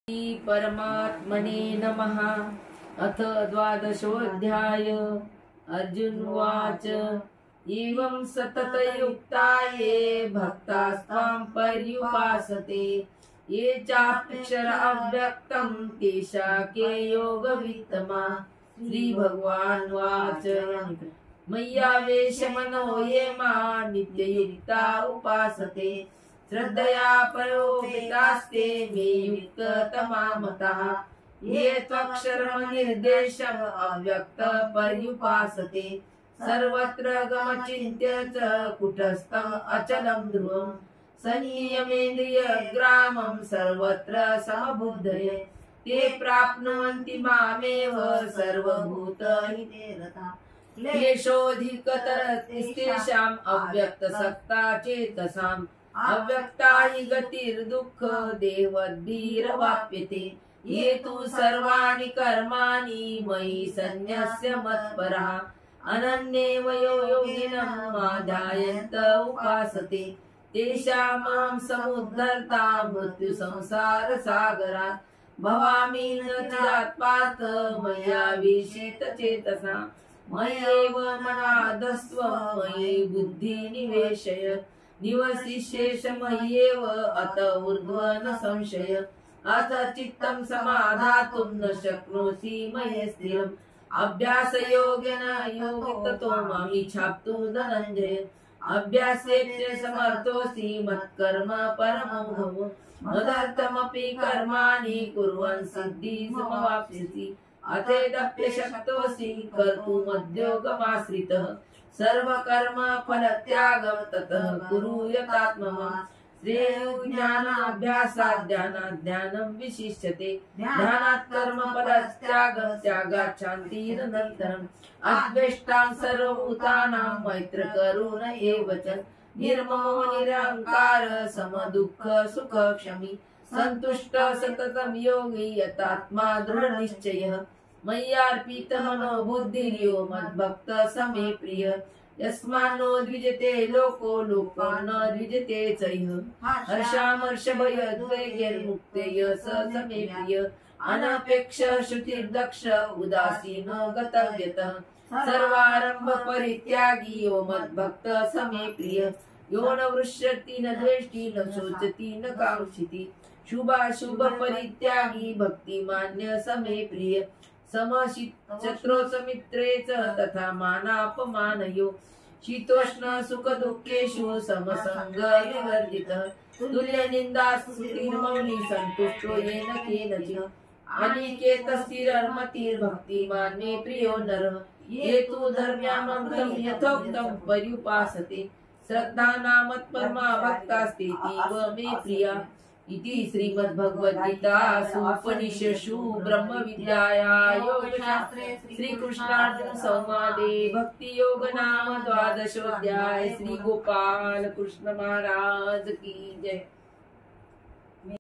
श्री परमात्मने नमः। अथ द्वादशोऽध्याय। अर्जुन उवाच एवं सततयुक्ता ये भक्तास्त्वां पर्युपासते ये चाप्यक्षर अव्यक्तं तेषा के योगवित्तमा। श्रीभगवानुवाच मय्यावेशमनो ये मां नित्ययुक्ता उपासते श्रद्धया परोपितास्ते मे युक्ततमा मताः। ये त्वक्षरमनिर्देशम् अव्यक्तं पर्युपासते सर्वत्र गमचिन्त्य च कुटस्थम् अचलं ध्रुवम् संयमेन्द्रियग्रामं सर्वत्र समबुद्धये ते प्राप्नुवन्ति मामेव सर्वभूतहिते रताः। क्लेशोऽधिकतरस्तेषाम् अव्यक्तसक्ता चेतसाम् अव्यक्ता हि गतिर्दुःख देवद्भिरवाप्यते। ये तु सर्वाणि कर्माणि मयि सन्न्यस्य मत्परः अनन्येव योगिनं मां उपासते तेषां समुद्धर्ता मृत्युसंसारसागरात्। भवामि न चिरात्पात मया विषितचेतसा मय्येव मनाधस्त्व मयि बुद्धिं निवेशय निवसिष्येष मय्येव अत ऊर्ध्व न संशय। अथ चित्तं समाधातुं न शक्नोषि मयि स्थिरम् अभ्यासयोगेन योगिततो मामिच्छाप्तु धनञ्जय। अभ्यासेऽप्य समर्थोऽसि मत्कर्म परमो भव मदर्थमपि कर्माणि कुर्वन् सिद्धिं समवाप्स्यसि। अथेदप्यशक्तोऽसि कर्तुमुद्योगमाश्रितः सर्वकर्म फलत्यागं ततः कुरु यथात्मवान्। श्रेयो ज्ञानाभ्यासात् ध्यानात् ध्यानं विशिष्यते ध्यानात् कर्म फलत्यागं त्यागात् शान्तिरनन्तरम्। अद्वेष्टां सर्वभूतानां मैत्र करुण एव च निर्ममो निरहङ्कार समदुःख सुख क्षमी सन्तुष्ट सततं योगी यतात्मा दृढनिश्चयः। मय्यार्पितमनो बुद्धिर्यो मद्भक्तः स मे प्रियः। यस्मान्नो द्विजते लोको लोको न द्विजते च यः। हर्षामर्षभयद्वैर्मुक्तः स मे प्रियः। अनपेक्ष श्रुतिर्दक्ष उदासीनो गतव्यतः सर्वारंभ परित्यागी यो मद्भक्तः स मे प्रियः। यो न वृष्यति न द्वेष्टि न शोचति न काङ्क्षति शुभाशुभ परित्यागी भक्तिमान्य स मे प्रियः। समशत्रौ समित्रे च तथा मानापमानयो शीतोष्ण सुख दुःखेषु समसंगविवर्जितः तुल्यनिन्दास्तुतिर्मौनी सन्तुष्टो येन केनचित्। अनिकेतस्थिरमतिर्भक्तिमान् मे प्रियो नरः। ये तु धर्म्यामृतं यथोक्तं पर्युपासते श्रद्धानामत्परमा भक्तास्तेतीव मे प्रिया। इति श्रीमद्भगवद्गीतासु उपनिषत्सु ब्रह्मविद्यायां योगशास्त्रे श्रीकृष्णार्जुन संवादे भक्तियोग नाम द्वादशोऽध्याय। श्री गोपाल कृष्ण महाराज की जय।